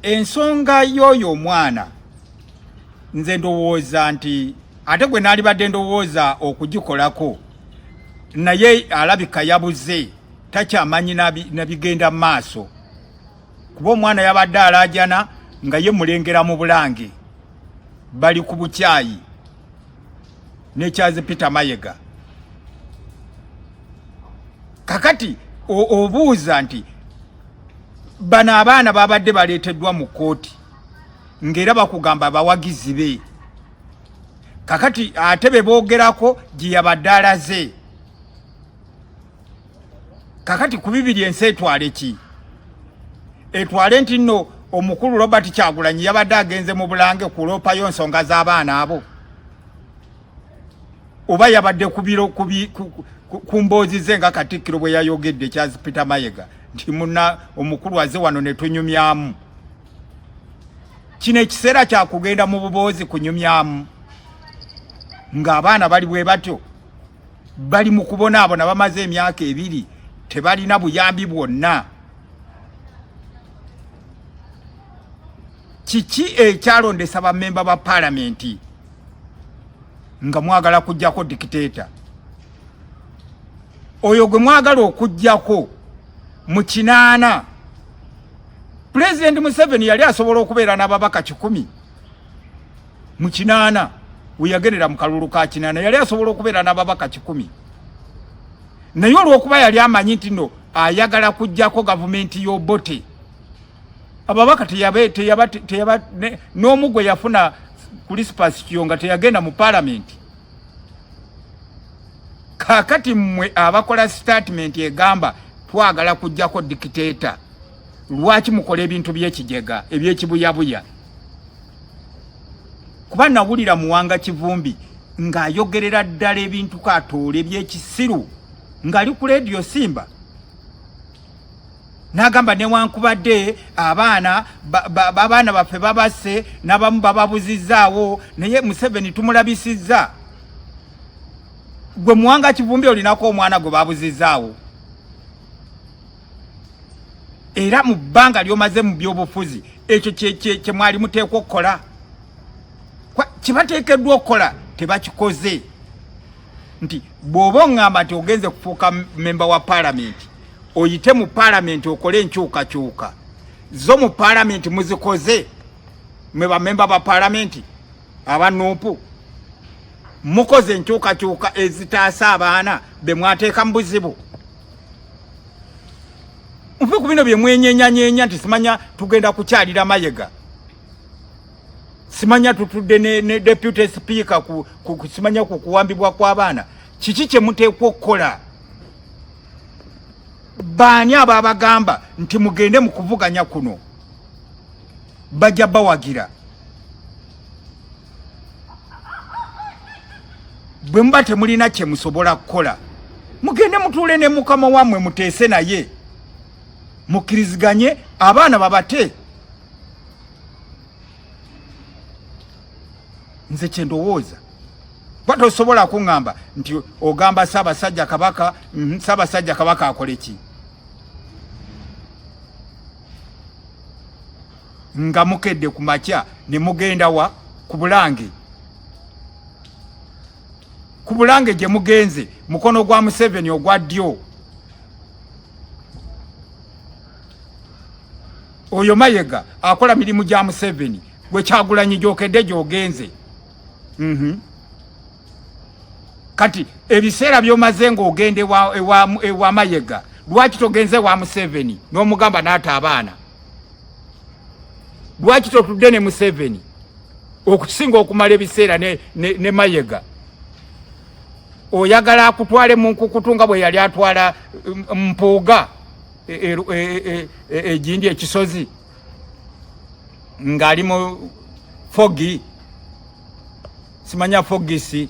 ensonga yoyo omwana nze ndowooza nti ate gwe naali badde ndowooza okugikolako naye alabika yabuze takyamanyi nabigenda mu maaso kuba omwana yabadde alaajana nga ye mulengera mu Bulange bali ku bukyayi nekyaze Peter Mayiga kakati obuuza nti bana abaana babadde baleeteddwa mu kooti ngera bakugamba abawagizi be kakati ate be boogerako gye yabadde alaze kakati ku bibiri ensi etwale ki etwale nti nno omukulu Robert Kyagulanyi yabadde agenze mu Bulange kuloopayo nsonga z'abaana abo oba yabadde ku mboozi ze nga Kattikiro bwe yayogedde kyazi Peter Mayiga nti munna omukulu aze wano ne tunyumyamu kino ekiseera kya kugenda mu buboozi kunyumyamu ng'abaana bali bwe batyo bali mu kubonaabona bamaze emyaka 2 tebalina buyambi bwonna kiki ekyalondesa bammemba ba palamenti nga mwagala kujjako dictator oyo gwe mwagala okujjako mu 8 President Museveni yali asobola okubeera n'ababaka 10 mu 8 uyagerera mu kalulu ka 8 yali asobola okubeera n'ababaka 10 naye olw'okuba yali amanyi nti no ayagala kujjako gavumenti y'obote ababaka teyaba n'omugwe yafuna Crispas Kiyonga teyagenda mu parliament kakati mmwe abakola statement egamba twagala kujjako dictator lwaki mukola ebintu by'ekijega ebyekibuyabuya kuba nawulira Muwanga Kivumbi ng'ayogerera ddala ebintu katoole by'ekisiru ng'ali ku radio Simba n'agamba newankubadde abaana baffe babase n'abamu bababuzizaawo naye Museveni tumulabisizza gwe Muwanga Kivumbi olinako omwana gwe babuzizaawo era mu bbanga lyomaze mu byobufuzi ekyo kye mwali muteekwa okukola kibateekeddwa okukola tebakikoze nti bw'oba oŋŋamba nti ogenze kufuuka memba wa palamenti oyite mu palamenti okole enkyukakyuka zo mu palamenti muzikoze mwe bamemba ba palamenti abanuupu mukoze enkyukakyuka ezitaasa abaana be mwateeka mu buzibu nfe ku bino bye mwenyenyanyenya nti simanya tugenda kukyalira Mayiga simanya tutudde ne deputy speaker simanya ku kuwambibwa kw'abaana kiki kye muteekwa okukola baani ababagamba nti mugende mu kuvuganya kuno bajja bawagira bwe muba temulina kye musobola kukola mugende mutuule ne mukama wammwe muteese naye mukiriziganye abaana babate nze kye ndowooza batosobola kuŋŋamba nti ogamba Ssaabasajja Kabaka Ssaabasajja Kabaka akole ki nga mukedde ku makya ne mugenda wa ku Bulange gye mugenze mukono gwa Museveni ogwa ddyo oyo Mayiga akola mirimu gya Museveni gwe Kyagulanyi gyokedde gyogenze kati ebiseera byomaze ng'ogende ewa Mayiga lwaki togenze wa Museveni n'omugamba n'ata abaana lwaki totudde ne Museveni okusinga okumala ebiseera ne Mayiga oyagala akutwale mu nkukutunga bwe yali atwala Mpuuga ejindi ekisozi ng'ali mu Fogi simanya Fogisi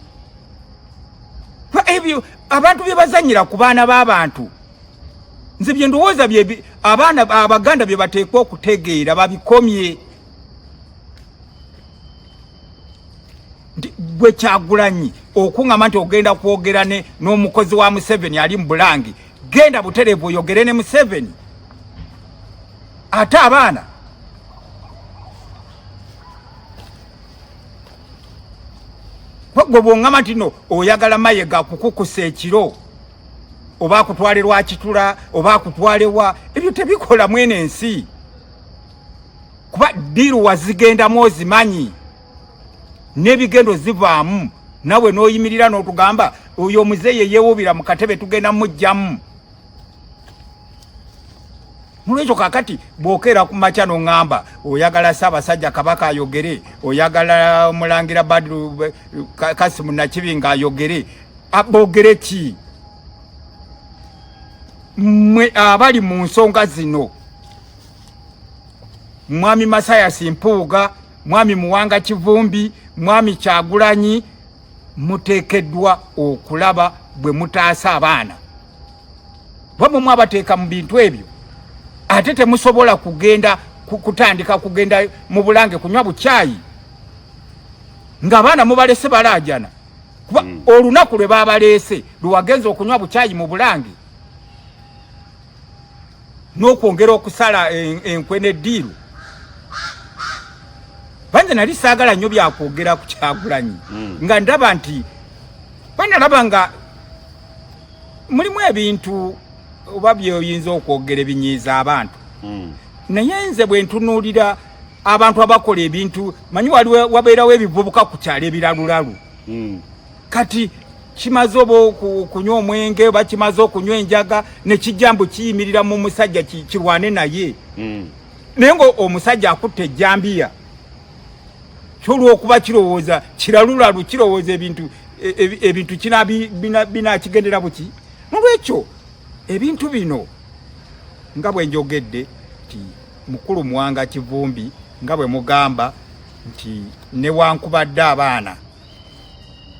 ebyo abantu bye bazanyira ku baana b'abantu nze bye ndowooza bye abaana Abaganda bye bateekwa okutegeera babikomye gwe Kyagulanyi okuŋŋamba nti ogenda kwogera n'omukozi wa Museveni ali mu Bulange genda butereevu oyogere ne Museveni ate abaana gwe bwongama tino oyagala Mayiga kukukusa ekiro oba kutwale lwa kitula oba kutwalewa ebyo tebikola mwene ensi kuba diru wazigenda mozimanyi nebigendo zivaamu nawe noyimirira n'otugamba oyo muzeye yewubira mu katebe tugenda mujjamu mulwejo kakati bwokera ku macha no ngamba oyagala Ssaabasajja Kabaka ayogere oyagala Mulangira Badru Kasimu Nakibinga ayogere abogere ki mwe abali mu nsonga zino Mwami Masaya Simpuuga Mwami Muwanga Kivumbi Mwami Kyagulanyi muteekeddwa okulaba bwe mutaasa abaana bamwe mwabateeka mu bintu ebyo ate temusobola kugenda kutandika kugenda mu Bulange kunywa buchayi ng'abaana mubalese balajana kuba olunaku lwe babalese luwagenza okunywa buchayi mu Bulange n'okwongera okusala enkwene diru banje nali saagala nnyo byakwogera ku Kyagulanyi nga ndaba nti banalaba nga mulimu ebintu oba byoyinza okwogera ebinyiiza abantu naye nze bwe ntunuulira abantu abakola ebintu manyi waliwo wabeerawo ebivubuka ku kyalo ebiralulalu kati kimaze oba okunywa omwenge oba kimaze okunywa enjaga ne kijambo kiyimirira mu musajja kirwane naye naye nga omusajja akutte ejjambiya kyolwokuba kirowooza kiralulalu kirowooza ebintu binakigendera buki nolwekyo ebintu bino nga bwe njogedde nti mukulu Muwanga Kivumbi nga bwe mugamba nti newankubadde abaana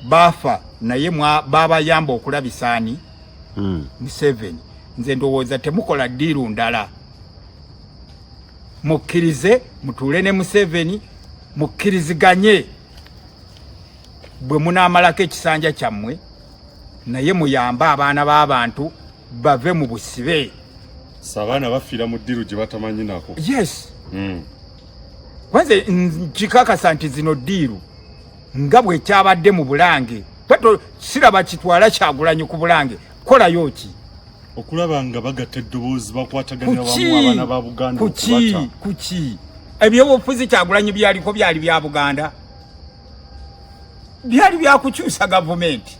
bafa naye babayamba okulabisaani Museveni nze ndowooza temukola ddiiru ndala mukkirize mutuule ne Museveni mukkiriziganye bwe munaamalako ekisanja kyammwe naye muyambe abaana b'abantu bave mu busibe sabaana bafiira mu ddiru gye batamanyi nako yes kwanze kikakasa nti zino ddiru nga bwe kyabadde mu Bulange pato siraba kitwala Kyagulanyi ku Bulange kolayo ki okulaba nga bagatta eddoboozi bakwataganya wamu abaana ba Buganda kuki ebyobufuzi Kyagulanyi byaliko byali bya Buganda byali byakukyusa gavumenti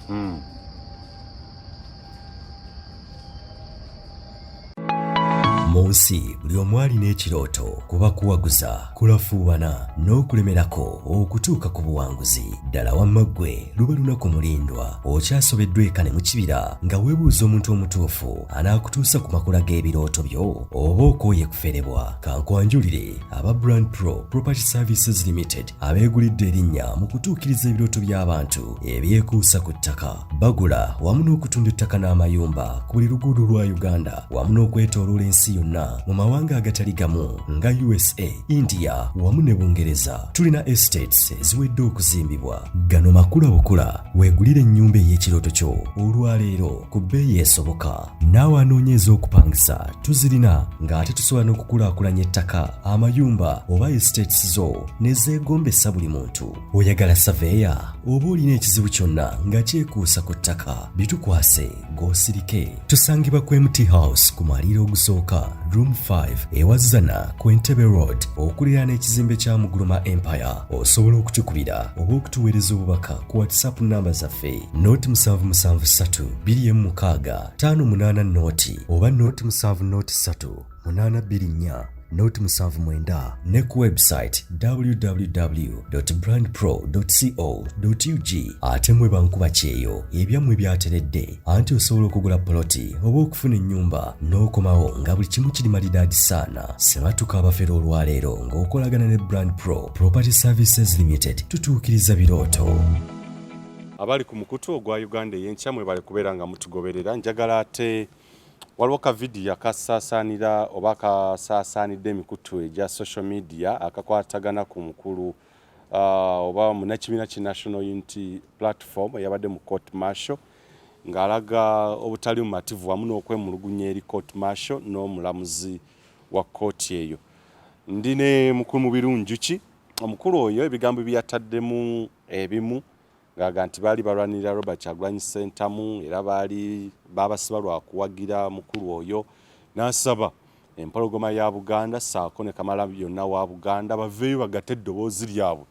Munsi buli omwali n'ekirooto kuba kuwaguza kulafuubana n'okulemerako okutuuka ku buwanguzi ddala wamma ggwe luba lunaku mulindwa okyasobeddwa ekane mu kibira nga weebuuza omuntu omutuufu anaakutuusa ku makula g'ebirooto byo oba okooye kuferebwa kankwanjulire aba Brand Pro Property Services Limited abeegulidde erinnya mu kutuukiriza ebirooto by'abantu ebyekuusa ku ttaka bagula wamu n'okutunda ettaka n'amayumba ku buli luguudo lwa Uganda wamu n'okwetooloola ensi yonna mu mawanga agatali gamu nga USA, India wamu ne Bungereza. Tulina estates eziwedde okuzimbibwa. Gano makula bukula weegulire ennyumba ey'ekirooto kyo olwaleero ku bbeeyi esoboka. Naawe anoonyeza okupangisa tuzirina ng'ate tusobola n'okukulaakulanya ettaka amayumba oba estates zo ne zeegombesa buli muntu. Oyagala saveya oba olina ekizibu kyonna nga kyekuusa ku ttaka bitukwase g'osirike. Tusangibwa ku MT House ku maliro ogusooka Room 5 ewazana ku Entebbe Road okuliraana ekizimbe kya Muguluma Empire. Osobola okutukubira oba okutuweereza obubaka ku WhatsApp namba zaffe noti 773 2M6 588 noti oba noti 703 824 noti 79 ne ku website www.brandpro.co.ug. ate mwe bankuba kyeyo ebyammwe byateredde anti osobola okugula poloti oba okufuna ennyumba n'okomawo nga buli kimu kiri malidaadi saana. Sebatuka abafera olwaleero ng'okolagana ne Brand Pro Property Services Limited tutuukiriza birooto. Abali ku mukutu ogwa Uganda ey'enkya mwe bali kubeera nga mutugoberera. Njagala ate waliwo ka vidiyo akasaasaanira oba kasaasaanidde emikutu egya social media akakwatagana ku mukulu oba munnakibiina ki National Unity Platform eyabadde mu court martial ng'alaga obutali bumativu wamu n'okwemulugunya eri court martial n'omulamuzi wa kooti eyo. Ndine mukulu mu birungi ki omukulu oyo ebigambo byataddemu ebimu ngaga nti baali balwanirira Robert Kyagulanyi Ssentamu era baali babasiba lwa kuwagira mukulu oyo n'asaba empologoma ya Buganda saako ne Kamalabyonna wa Buganda baveeyo bagatte eddoboozi lyabwe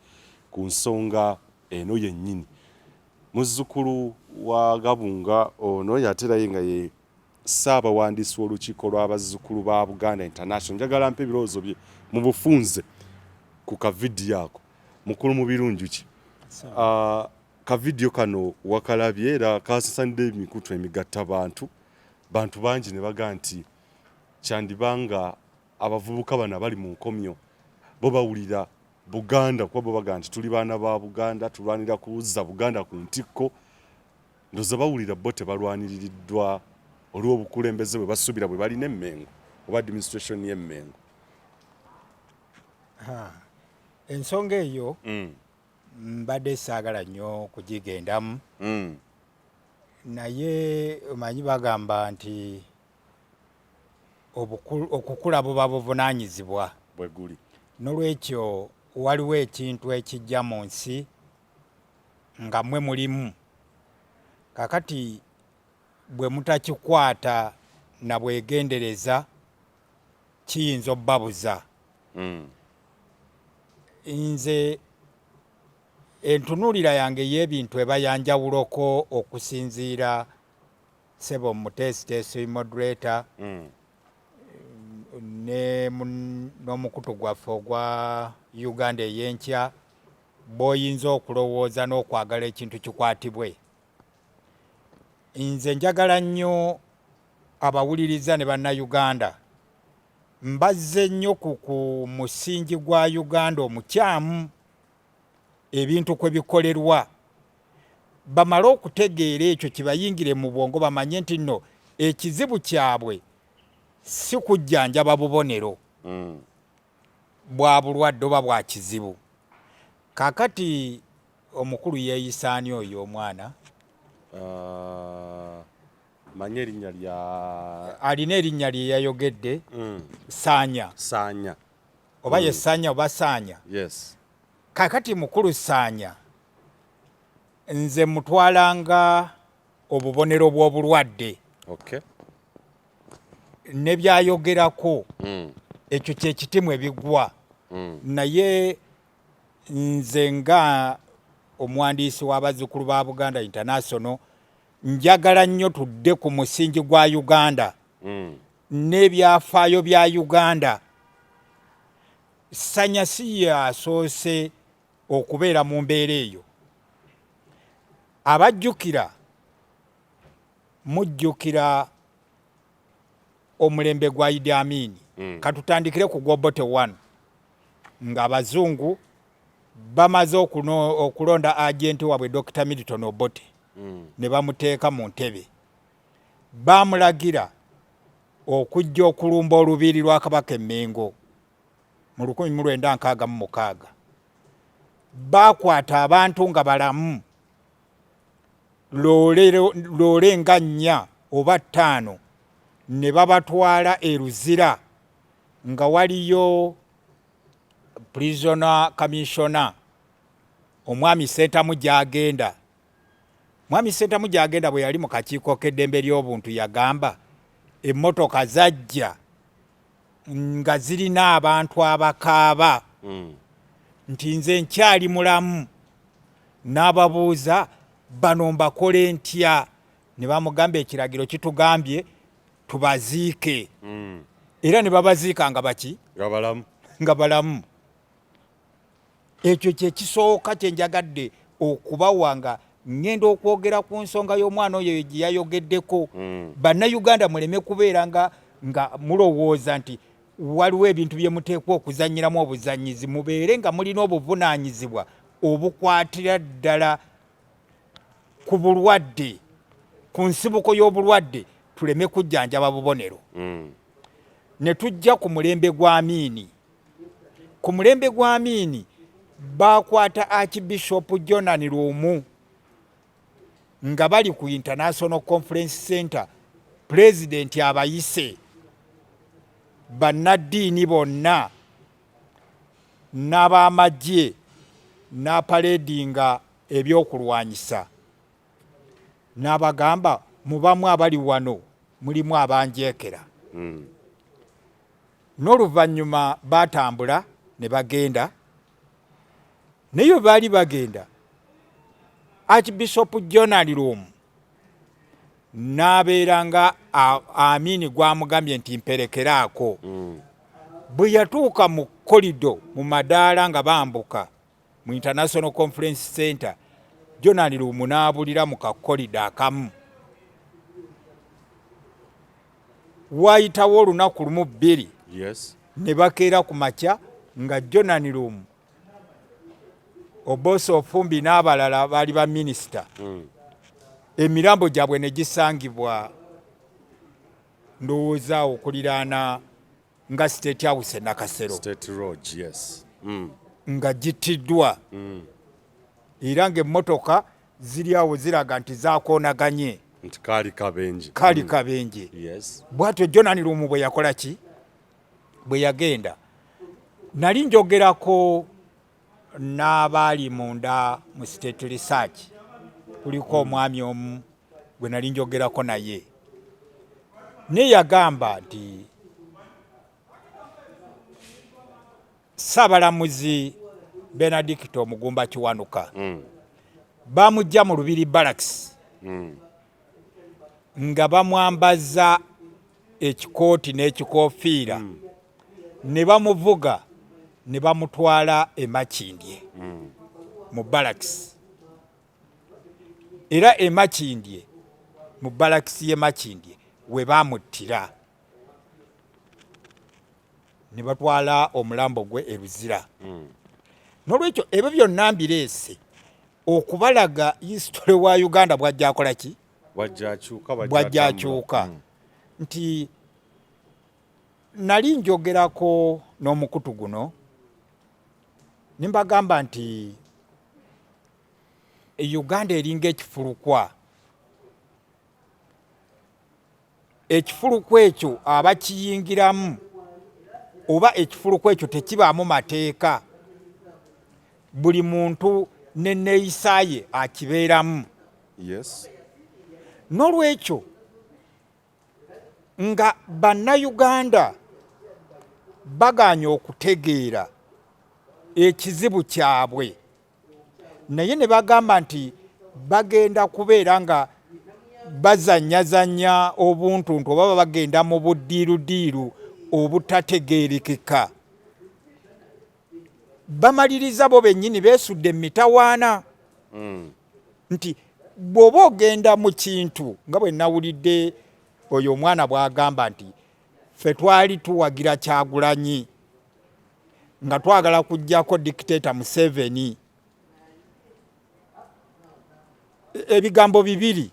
ku nsonga eno yennyini. Muzzukulu wa Gabunga ono yaterayo nga ye Ssaabawandiisi w'olukiiko lw'abazzukulu ba Buganda International. Njagala mpa ebirowoozo bye mu bufunze ku kavidiyo ako. Mukulu mu birungi ki? Kavidiyo kano wakalabye era kasasanidde emikutu emigatta bantu bangi ne baga nti kyandibanga abavubuka bano bali mu nkomyo bo bawulira Buganda kuba bo baga nti tuli baana ba Buganda tulwanira kuwuzza Buganda ku ntikko ndoza bawulira bo tebalwaniriddwa olw'obukulembeze bwe basuubira bwe balina emmengo oba administration y'emmengo. Ensonga eyo mbadde saagala nnyo kugigendamu naye omanyi bagamba nti okukula buba buvunaanyizibwa bwe guli. N'olwekyo waliwo ekintu ekijja mu nsi nga mmwe mulimu kakati bwe mutakikwata na bwegendereza kiyinza obbabuza. Nze entunuulira yange y'ebintu eba yanjawuloko okusinziira Sebo Mutesiteesi moderator n'omukutu gwaffe ogwa Uganda ey'enkya bw'oyinza okulowooza n'okwagala ekintu kikwatibwe. Nze njagala nnyo abawuliriza ne bannayuganda mbazze nnyo ku musingi gwa Uganda omukyamu ebintu kwe bikolerwa bamale okutegeera ekyo kibayingire mu bwongo bamanye nti nno ekizibu kyabwe si kujjanjaba bubonero bwa bulwadde oba bwa kizibu. Kakati omukulu yeeyisaani oyo omwana manye erinnya lya alina erinnya lye yayogedde Saanya oba ye Saanya oba Saanya. Yes. Kakati mukulu Saanya nze mutwalanga obubonero bw'obulwadde. Okay. Ne byayogerako ekyo kye kitimu ebigwa naye nze nga omuwandiisi w'abazzukulu ba Buganda International njagala nnyo tudde ku musingi gwa Uganda n'ebyafaayo bya Uganda. Saanya si yasoose okubeera mu mbeera eyo. Abajjukira mujjukira omulembe gwa Idi Amin katutandikire ku Gwobote 1 ng'abazungu bamaze okulonda agenti wabwe Dr. Milton Obote ne bamuteeka mu ntebe bamulagira okujja okulumba olubiiri lwa Kabaka Emmengo mu 1966 bakwata abantu nga balamu loole nga 4 oba 5 ne babatwala e Luzira nga waliyo prisoner commissioner omwami Ssentamu gy'agenda. Mwami Ssentamu gy'agenda bwe yali mu kakiiko k'eddembe ly'obuntu yagamba emmotoka zajja nga zirina abantu abakaaba nti nze nkyali mulamu n'ababuuza bano mbakole ntya ne bamugamba ekiragiro kitugambye tubaziike era ne babaziika nga baki nga balamu. Ekyo kye kisooka kye njagadde okubawa nga ngenda okwogera ku nsonga y'omwana oyo gye yayogeddeko. Bannayuganda muleme kubeera nga mulowooza nti waliwo ebintu bye muteekwa okuzannyiramu obuzannyizi mubeere nga mulina obuvunaanyizibwa obukwatira ddala ku bulwadde ku nsibuko y'obulwadde tuleme kujjanjaba bubonero. Ne tujja ku mulembe gwa Amiini. Ku mulembe gwa Amiini bakwata Archbishop Jonan Lumu nga bali ku International Conference Center President abayise bannaddiini bonna n'abamagye n'apaledinga ebyokulwanyisa n'abagamba mubamu abali wano mulimu abanjeekera n'oluvannyuma baatambula ne bagenda naye baali bagenda Archbishop Journal n'abeera nga Amini gwamugambye nti mperekeraako bwe yatuuka mu korido mu madaala nga bambuka mu International Conference Center Journal n'abulira mu kakorido akamu waayitawo olunaku lumu bbiri ne bakeera ku makya nga Journal Obosi Ofumbi n'abalala baali ba minisita emirambo gyabwe ne gisangibwa ndowooza okuliraana nga State House Nakasero State Road, yes. nga gittiddwa era ng'emmotoka ziri awo ziraga nti zaakoonaganye nti kaali kabenje yes. bw'atyo Journal bwe yakola ki bwe yagenda nali njogerako n'abaali munda mu State Research kuliko omwami omu gwe nali njogerako naye naye yagamba nti Ssaabalamuzi Benedicto Omugumba Kiwanuka bamujja mu Lubiri Barracks nga bamwambaza ekikooti n'ekikoofiira ne bamuvuga ne bamutwala e Makindye mu Barracks era e Makindye mu Barracks y'e Makindye we bamuttira ne batwala omulambo gwe e Luzira n'olwekyo ebyo byonna mbireese okubalaga history wa Uganda bwajja akola ki bwajja akyuka nti nali njogerako n'omukutu guno nimbagamba nti Uganda eringa ekifulukwa ekyo abakiyingiramu oba ekifulukwa ekyo tekibaamu mateeka buli muntu n'enneeyisaaye akibeeramu n'olwekyo nga bannayuganda baganye okutegeera ekizibu kyabwe naye ne bagamba nti bagenda kubeera nga bazanyazanya obuntuntu oba bagenda mu buddiirudiiru obutategeerekeka bamaliriza bo bennyini beesudde emitawaana nti bw'oba ogenda mu kintu nga bwe nawulidde oyo omwana bw'agamba nti ffe twali tuwagira Kyagulanyi nga twagala kuggyako dictator Museveni ebigambo bibiri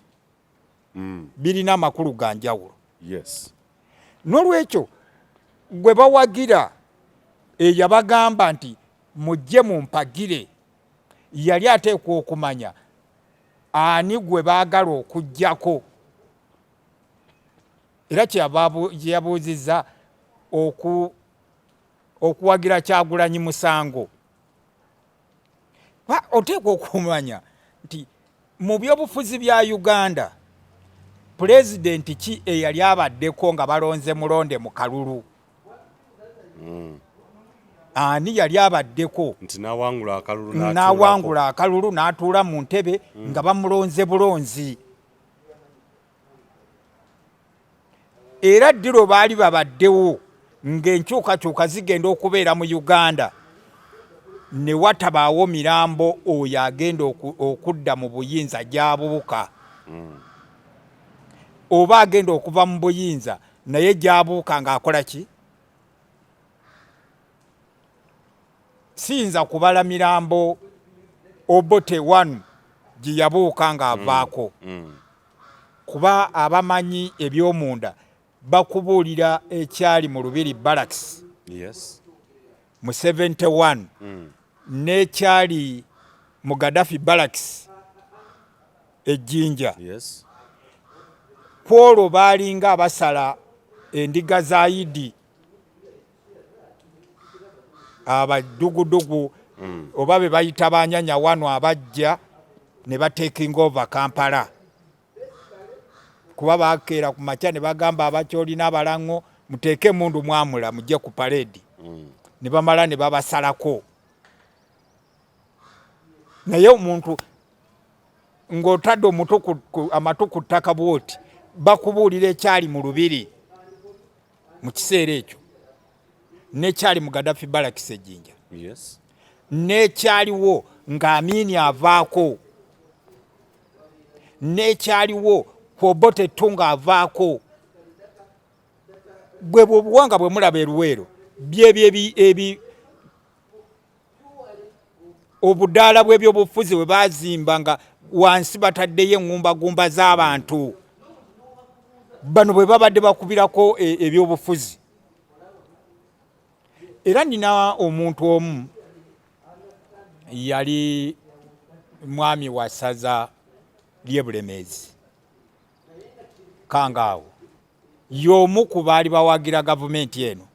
birina amakulu ga njawulo n'olwekyo gwe bawagira eyabagamba nti mujje mumpagire yali ateekwa okumanya ani gwe baagala okuggyako era kyeyabuuzizza okuwagira Kyagulanyi musango oteekwa okumanya nti mu byobufuzi bya Uganda pulezidenti ki eyali abaddeko nga balonze mulonde mu kalulu ani yali abaddeko nti n'awangula akalulu n'atuula mu ntebe nga bamulonze bulonzi era ddiro baali babaddewo ng'enkyukakyuka zigenda okubeera mu Uganda ne watabaawo mirambo oyo agenda okudda mu buyinza gy'abuuka oba agenda okuva mu buyinza naye gy'abuuka ng'akola ki siyinza kubala mirambo Obote wanu gye yabuuka ng'avaako kuba abamanyi eby'omunda bakubuulira ekyali mu Lubiri Barracks mu 71 n'ekyali mu Gaddafi Barracks ejjinja kwolwo baalinga abasala endiga za Idi abadugudugu oba be bayita banyanya wano abajja ne batekinga over Kampala kuba bakeera ku makya ne bagamba abakyoli n'abalango muteeke mundu mwamula mujje ku parade ne bamala ne babasalako naye omuntu ng'otadde amatu ku ttaka bwoti bakubuulira ekyali mu lubiri mu kiseera ekyo n'ekyali mu Gaddafi Barracks ejjinja n'ekyaliwo ng'Amini avaako n'ekyaliwo Obote Tunga avaako bwe obuwanga bwe mulaba eruweero ebi obudaala bw'ebyobufuzi bwe bazimba nga wansi bataddeyo eŋŋumbagumba z'abantu bano bwe babadde bakubirako ebyobufuzi. Era nina omuntu omu yali mwami wa ssaza ly'e Bulemeezi Kangaawo y'omu ku baali bawagira gavumenti eno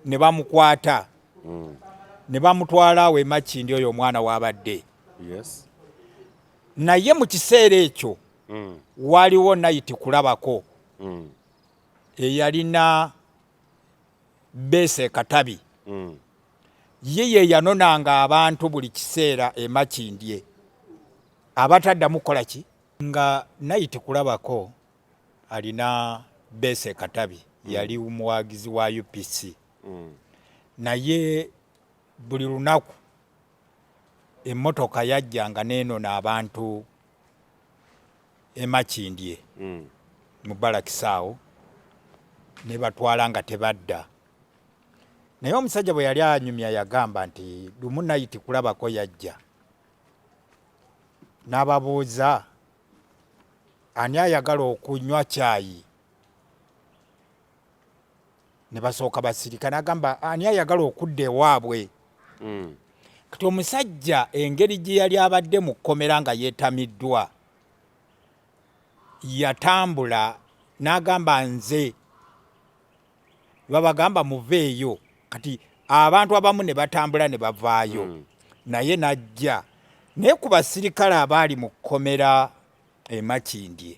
ne bamukwata ne bamutwala awo e Makindi oyo omwana w'abadde naye mu kiseera ekyo waliwo nayiti kulabako eyalina Bese Katabi ye yanonanga abantu buli kiseera e Makindye abataddamu kukola ki nga nayiti kulabako alina Bese Katabi yali umuwagizi wa UPC naye buli lunaku emmotoka yajjanga nenona abantu e Makindye mu Barakisaawo ne batwala nga tebadda naye omusajja bwe yali anyumya yagamba nti lumu nayiti kulabako yajja n'ababuuza ani ayagala okunywa caayi ne basooka basirika n'agamba ani ayagala okudda ewaabwe kati omusajja engeri gye yali abadde mu kkomera nga yeetamiddwa yatambula n'agamba nze babagamba muveeyo kati abantu abamu ne batambula ne bavaayo naye najja naye ku basirikale abaali mu kkomera e Makindye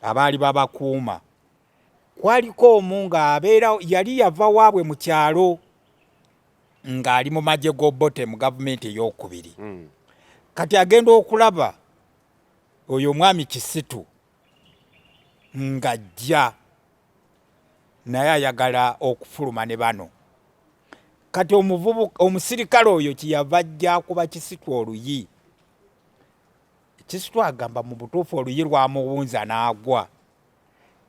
abaali babakuuma kwaliko omu ng'abeera yali yava waabwe mu kyalo ng'ali mu magye g'Obote mu gavumenti ey'okubiri kati agenda okulaba oyo omwami Kisitu ng'ajja naye ayagala okufuluma ne bano kati omusirikale oyo kiyava ajja kuba Kisitu oluyi Kisitu agamba mu butuufu oluyi lwamuwunza n'agwa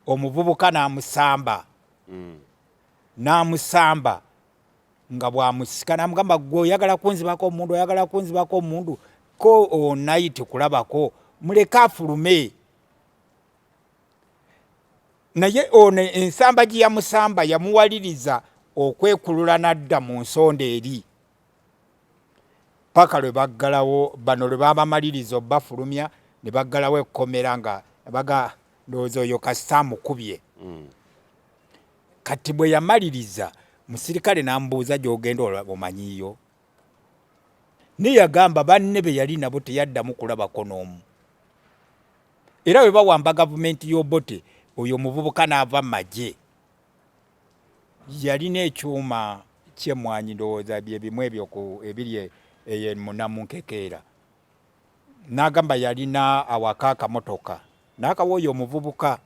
omuvubuka n'amusamba nga bwamusika n'amugamba gwe oyagala kunzibako omundu ko onayiti kulabako muleke afulume naye ono ensamba gye yamusamba yamuwaliriza okwekulula n'adda mu nsonda eri paka lwe baggalawo bano lwe babamaliriza obbafulumya ne baggalawo ekkomera nga baga ndowooza oyo kasita amukubye kati bwe yamaliriza musirikale n'amubuuza gy'ogenda omanyiyo naye yagamba banne be yali nabo teyaddamu kulabako n'omu era bwe bawamba gavumenti y'Obote oyo omuvubuka n'ava mu magye yalina ekyuma ky'emmwanyi ndowooza bye bimu ebyo ebiri munamunkekeera n'agamba yalina awaka akamotoka n'akawa oyo omuvubuka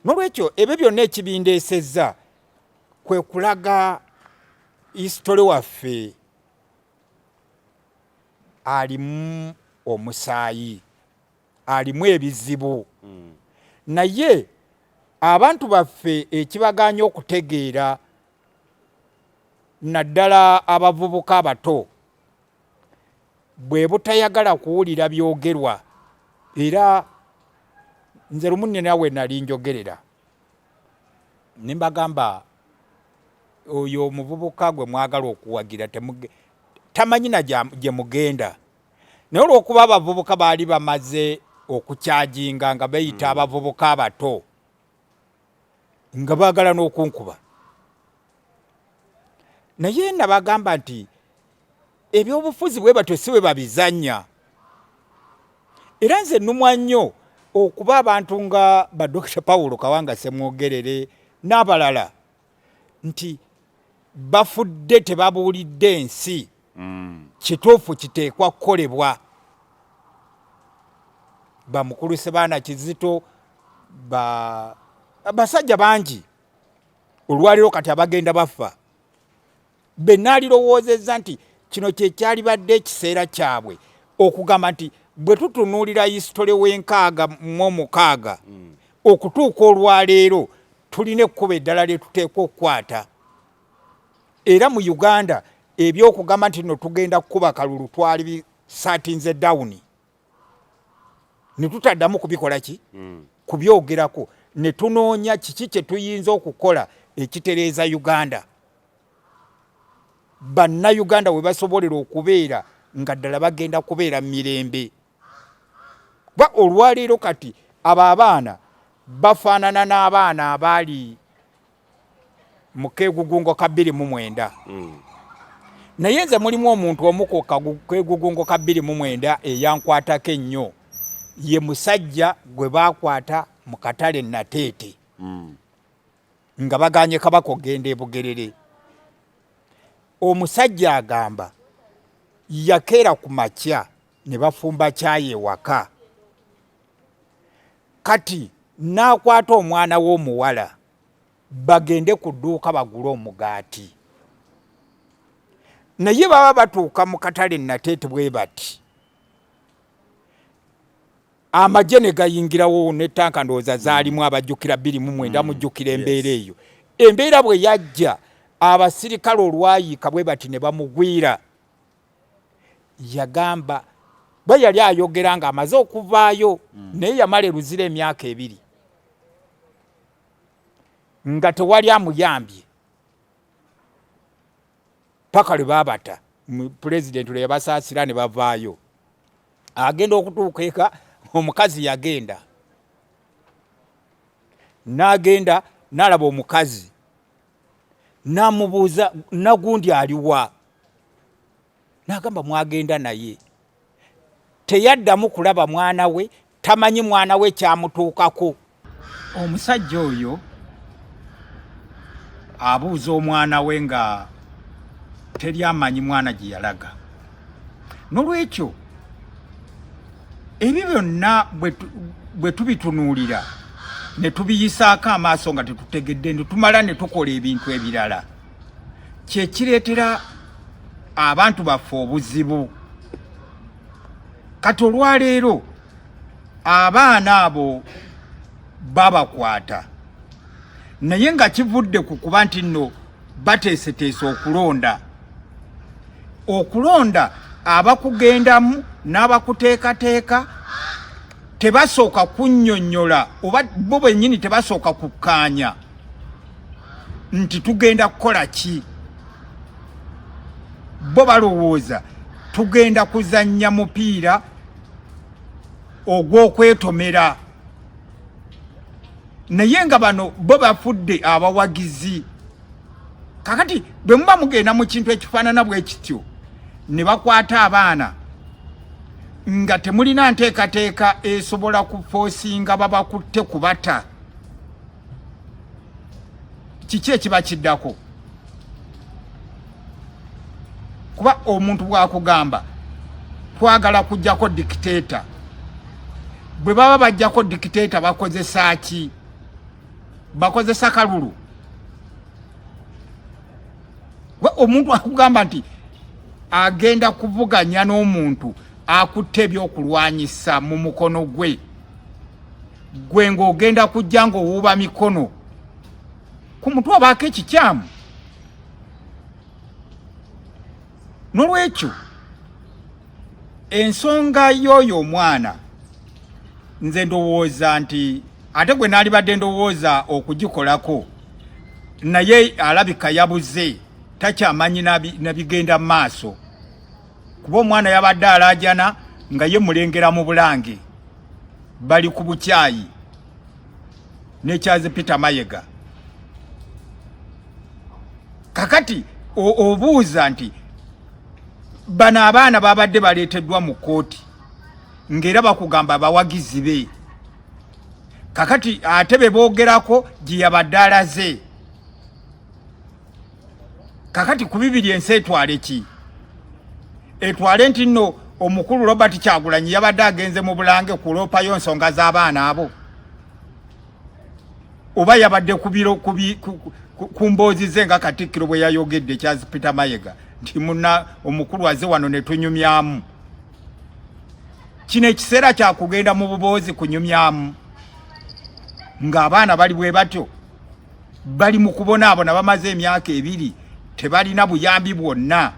n'olwekyo ebyo byonna ekibindeesezza kwe kulaga isitole waffe alimu omusaayi alimu ebizibu naye abantu baffe ekibaganya okutegeera naddala abavubuka abato bwe butayagala kuwulira byogerwa era nze lumu nawe nali njogerera ne mbagamba oyo omuvubuka gwe mwagala okuwagira tamanyi na gye mugenda naye olw'okuba abavubuka baali bamaze okukyajinga nga bayita abavubuka abato nga baagala n'okunkuba naye nabagamba nti ebyobufuzi bwe batyo si bwe babizannya era nze nnumwa nnyo okuba abantu nga ba Dr. Paulo Kawanga Semwogerere n'abalala nti bafudde tebabuulidde ensi kituufu kiteekwa kukolebwa. Bamukulu Sebaana Kizito basajja bangi olwaliro kati abagenda bafa benalirowoozezza nti kino kyekyali badde ekiseera kyabwe okugamba nti bwe tutunuulira hisitole w'enkaaga mu mukaaga okutuuka olwaleero tulina ekkuba eddala lye tuteekwa okukwata. Era mu Uganda ebyokugamba nti no tugenda kukuba kalulu twali bisaatinze dawuni ne tutaddamu kubikola ki kubyogerako ne tunoonya kiki kye tuyinza okukola ekitereeza Uganda. Bannayuganda we basobolera okubeera nga ddala bagenda kubeera mirembe. Kuba olwaleero kati abo abaana bafaanana n'abaana abaali mu keegugungo ka 29. Naye nze mulimu omuntu omu ku keegugungo ka 29 eyankwatako ennyo ye musajja gwe baakwata mu katale Nateete nga baganye Kabaka ogenda e Bugerere. Omusajja agamba yakeera ku makya ne bafumba kyayi ewaka kati n'akwata omwana w'omuwala bagende ku dduuka bagule omugaati. Naye baba batuuka mu katale Nateete bwe bati amagye ne gayingirawo ne tanka ndowooza zaalimu abajjukira 29 mujjukira embeera eyo. Embeera bwe yajja abasirikale olwayiika bwe bati ne bamugwira. Yagamba bwe yali ayogera nga amaze okuvaayo naye yamala eruzira emyaka 2 nga tewali amuyambye paka lwe baabata pulezidenti lwe yabasaasira ne bavaayo. Agenda okutuuka eka omukazi yagenda n'agenda n'alaba omukazi n'amubuuza nagundi aliwa n'agamba mwagenda naye. Teyaddamu kulaba mwana we, tamanyi mwana we kyamutuukako. Omusajja oyo abuuza omwana we nga teri amanyi mwana gye yalaga. N'olwekyo ebyo byonna bwe tubitunuulira ne tubiyisaako amaaso nga tetutegedde netumala ne tukola ebintu ebirala kyekireetera abantu baffe obuzibu. Kati olwaleero abaana abo babakwata naye nga kivudde ku kuba nti nno bateeseteese okulonda abakugendamu n'abakuteekateeka tebasooka kunnyonnyola oba bo bennyini tebasooka kukkaanya nti tugenda kukola ki. Bo balowooza tugenda kuzannya mupiira ogw'okwetomera naye nga bano bo bafudde abawagizi. Kakati bwe muba mugenda mu kintu ekifaanana bwe kityo ne bakwata abaana nga temulina nteekateeka esobola kufoosinga babakutte kubata, kiki ekiba kiddako? Kuba omuntu bwakugamba twagala kujjako dictator, bwe baba bajjako dictator bakozesa ki? Bakozesa kalulu. Omuntu akugamba nti agenda kuvuganya n'omuntu akutte ebyokulwanyisa mu mukono gwe, gwe ng'ogenda kujja ng'owuuba mikono ku mutwe abaako ekikyamu. N'olwekyo ensonga y'oyo omwana nze ndowooza nti ate gwe naalibadde ndowooza okugikolako naye alabika yabuze, takyamanyi nabigenda mu maaso. Kuba omwana yabadde alaajana nga ye mulengera mu Bulange bali ku bukyayi nekyaze Peter Mayiga. Kakati obuuza nti bano abaana babadde baleeteddwa mu kooti ngera bakugamba abawagizi be kakati atebe boogerako giyabadalaze kakati ku bibiri ensi etwale ki etwale nti nno omukulu Robert Kyagulanyi yabadde agenze mu Bulange kulopayo nsonga z'abaana abo oba yabadde ku mboozi ze nga Kattikiro bwe yayogedde Charles Peter Mayiga nti munna omukulu aze wano ne tunyumyamu kino ekiseera kya kugenda mu buboozi kunyumyamu ng'abaana bali bwe batyo bali mu kubonaabona bamaze emyaka 2 tebalina buyambi bwonna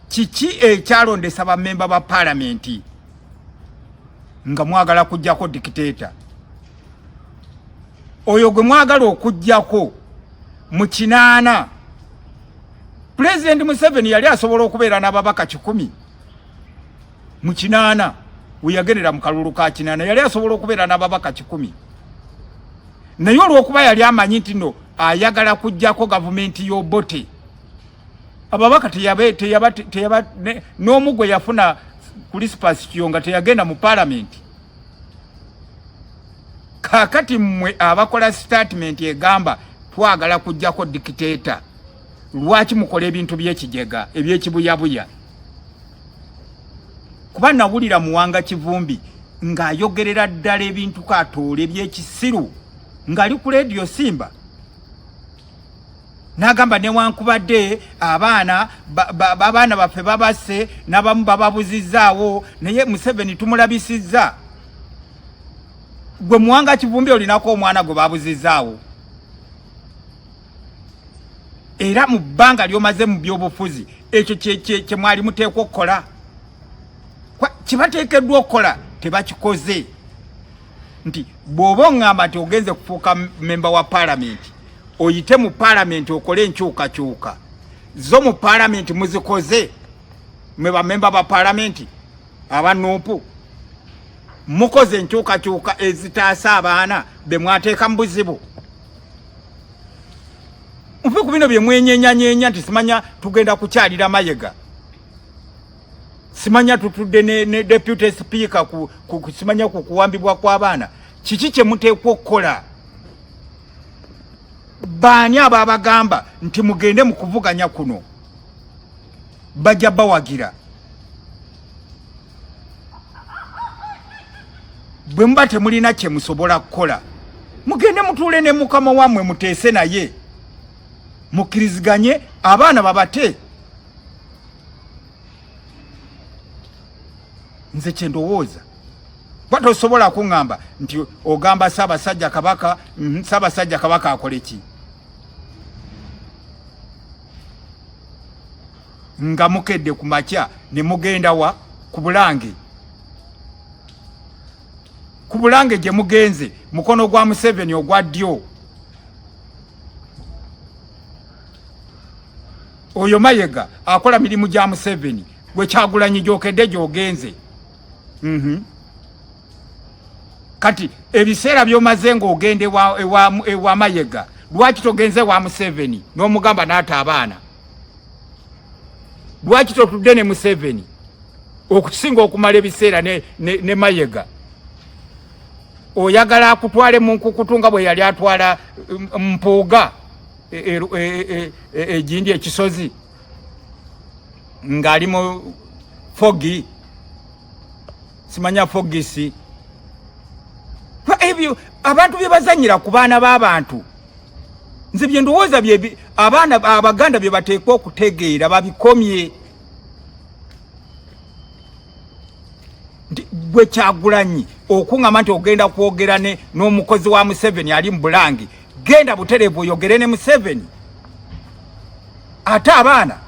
kiki ekyalondesa bammemba ba palamenti nga mwagala kujjako dictator oyo gwe mwagala okujjako mu 8 President Museveni yali asobola okubeera n'ababaka 10 mu 8 uyagerera mu kalulu ka 8 yali asobola okubeera n'ababaka 10 naye olw'okuba yali amanyi nti no ayagala kujjako gavumenti y'obote ababaka teyaba n'omugwe yafuna Crispus Kiyonga teyagenda mu parliament kakati mmwe abakola statement egamba twagala kujjako dictator lwaki mukola ebintu by'ekijega ebyekibuyabuya kuba nawulira Muwanga Kivumbi ng'ayogerera ddala ebintu katoole ebyekisiru ng'ali ku radio Simba n'agamba newankubadde abaana baffe babase n'abamu bababuzizaawo naye Museveni tumulabisizza gwe Muwanga Kivumbi olinako omwana gwe babuzizaawo era mu bbanga lyomaze mu byobufuzi ekyo kye mwali muteekwa okukola kibateekeddwa okukola tebakikoze nti bw'oba oŋŋamba nti ogenze kufuuka memba wa palamenti oyite mu palamenti okole enkyukakyuka zo mu palamenti muzikoze mwe bamemba ba palamenti abanuupu mukoze enkyukakyuka ezitaasa abaana be mwateeka mu buzibu mfe ku bino bye mwenyenyanyenya nti simanya tugenda kukyalira Mayiga simanya tutudde ne deputy speaker simanya ku kuwambibwa kw'abaana kiki kye muteekwa okukola baani ababagamba nti mugende mu kuvuganya kuno bajja bawagira bwe mba temulina kye musobola kukola mugende mutuule ne mukama wammwe muteese naye mukiriziganye abaana babate nze kye ndowooza batosobola kuŋŋamba nti ogamba Ssaabasajja Kabaka akole ki nga mukedde ku makya ne mugenda wa ku Bulange gye mugenze mukono gwa Museveni ogwa ddyo oyo Mayiga akola mirimu gya Museveni gwe Kyagulanyi gyokedde gyogenze kati ebiseera byomaze ng'ogende ewa Mayiga lwaki togenze wa Museveni n'omugamba n'ata abaana lwaki totudde ne Museveni okusinga okumala ebiseera ne Mayiga oyagala akutwale mu nkukutu nga bwe yali atwala Mpuuga egindi ekisozi ng'ali mu Fogi simanya Fogisi ebyo abantu bye bazanyira ku baana b'abantu nze bye ndowooza abaana Abaganda bye bateekwa okutegeera babikomye gwe Kyagulanyi okuŋŋamba nti ogenda kwogera n'omukozi wa Museveni ali mu Bulange genda butereevu oyogere ne Museveni ate abaana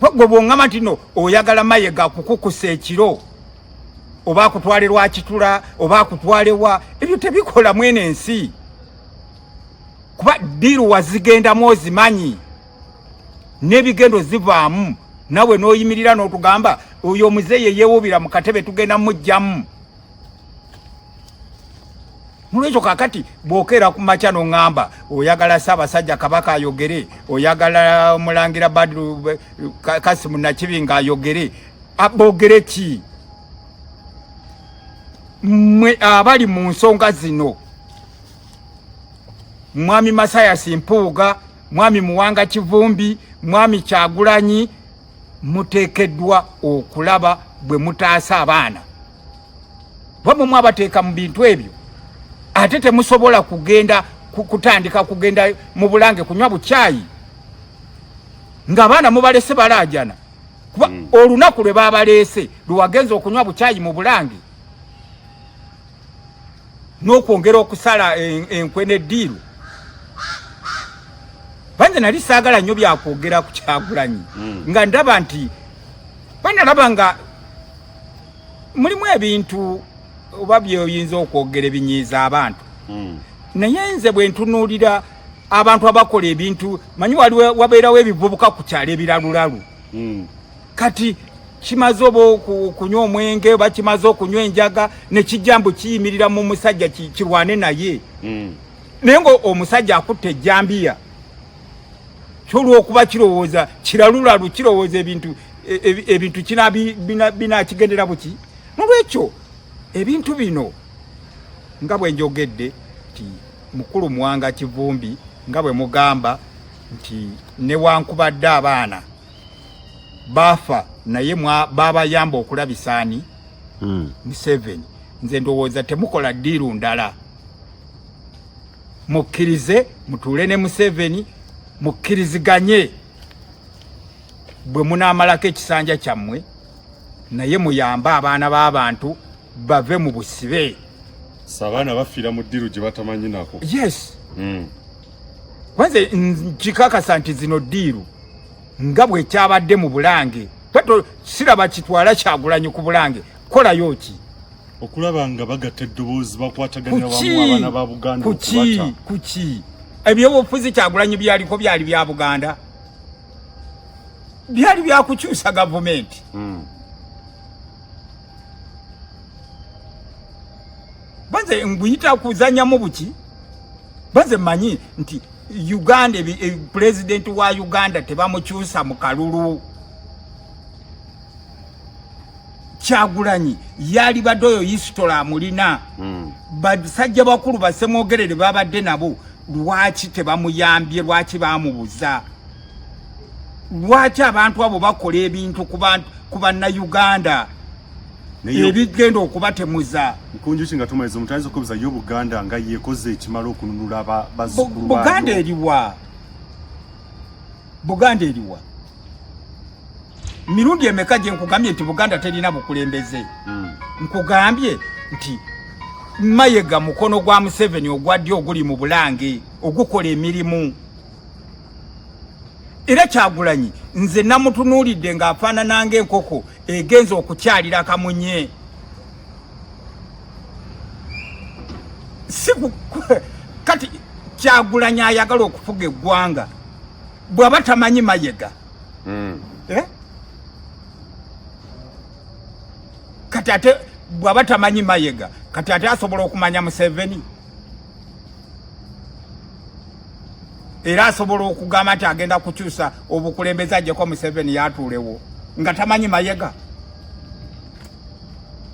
gwe bw'oŋŋamba nti no oyagala Mayiga kukukusa ekiro oba akutwale Lwakitula oba akutwale wa ebyo tebikola mwene ensi kuba ddiiru wazigendamu ozimanyi n'ebigendo zivaamu nawe n'oyimirira n'otugamba oyo omuzeeye yeewuubira mu katebe tugenda mujjamu mulwecho kakati bwokera ku machano ngamba oyagala Ssaabasajja Kabaka ayogere oyagala Omulangira Badru Kasimu Nakibinga ayogere abogere ki abali mu nsonga zino Mwami Masaya Simpuuga Mwami Muwanga Kivumbi Mwami Kyagulanyi muteekeddwa okulaba bwe mutaasa abaana bamwe mwabateeka mu bintu ebyo ate temusobola kugenda kutandika kugenda mu Bulange kunywa bucaayi ng'abaana mubalese balaajana kuba olunaku lwe baabaleese lwewagenza okunywa bucaayi mu Bulange n'okwongera okusala enkwe n'eddiiru banze nali saagala nnyo byakwogera ku Kyagulanyi nga ndaba nti banalaba nga mulimu ebintu oba byoyinza okwogera ebinyiiza abantu naye nze bwe ntunuulira abantu abakola ebintu manyi wabeerawo ebivubuka ku kyalo ebiralulalu kati kimaze oba okunywa omwenge oba kimaze okunywa enjaga ne kijambo kiyimirira mu musajja kirwane naye naye nga omusajja akutte ejjambiya kyolwokuba kirowooza kiralulalu kirowooza ebintu binakigendera buki nolwekyo ebintu bino nga bwe njogedde nti mukulu Muwanga Kivumbi nga bwe mugamba nti newankubadde abaana bafa naye babayamba okulabisaani Museveni nze ndowooza temukola ddiiru ndala mukkirize mutuule ne Museveni mukkiriziganye bwe munaamalako ekisanja kyammwe naye muyamba abaana b'abantu bave mu busibe sabaana bafiira mu ddiiru gye batamanyi nako yes wanze kikakasa nti zino ddiiru nga bwe kyabadde mu Bulange pato siraba kitwala Kyagulanyi ku Bulange kolayo ki okulaba nga bagatta eddoboozi bakwataganira wamu abaana ba Buganda okubata kuki ebyobufuzi Kyagulanyi byaliko byali bya Buganda byali byakukyusa gavumenti banze mbuyita kuzanya mu buki banze manyi nti Uganda president wa Uganda tebamukyusa mu kalulu Kyagulanyi yali badoyo history mulina basajja bakulu basemwogerere babadde nabo lwaki tebamuyambye lwaki bamubuza lwaki abantu abo bakola ebintu ku banna-Uganda ebigenda okubatemuza nkunjuki nga tumaliriza omuntu ayinza okubuuza yo Buganda nga yeekoze ekimala okununula bazzukulu Buganda eriwa mirundi emeka gye nkugambye nti Buganda terina bukulembeze nkugambye nti Mayiga mukono gwa Museveni ogwaddi oguli mu Bulange ogukola emirimu era Kyagulanyi nze namutunuulidde ng'afaanana ng'enkoko egenza okukyalira kamunye kati Kyagulanyi ayagala okufuga eggwanga bw'aba tamanyi Mayiga kati ate bw'aba tamanyi Mayiga kati ate asobola okumanya Museveni era asobola okugamba nti agenda kukyusa obukulembeze ajjeko Museveni yatuulewo nga tamanyi Mayiga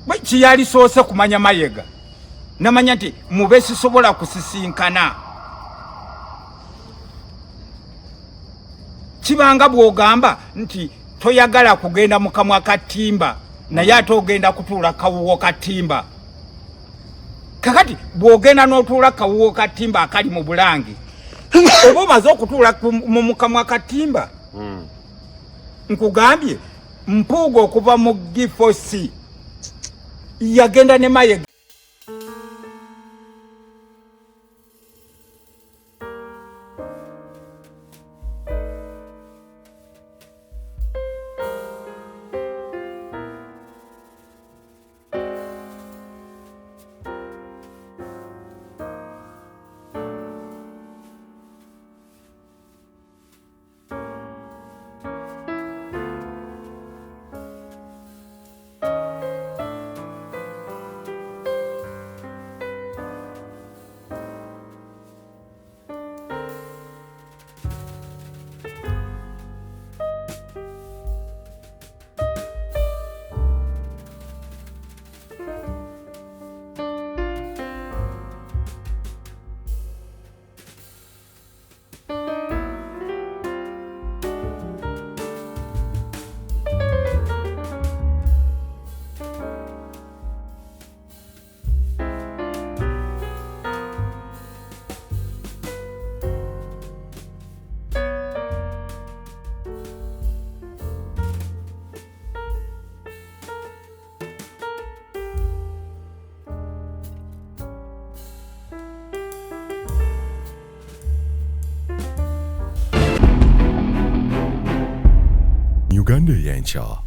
bwe kiyalisoose kumanya Mayiga namanya nti mube sisobola kusisinkana kibanga bw'ogamba nti toyagala kugenda mu kamwa katimba naye ate ogenda kutuula kawuwo katimba kakati bw'ogenda n'otuula kawuwo katimba akali mu Bulange oba omaze okutuula mu kamwa katimba nkugambye Mpuuga okuva mu Gifosi yagenda ne Mayiga enkya.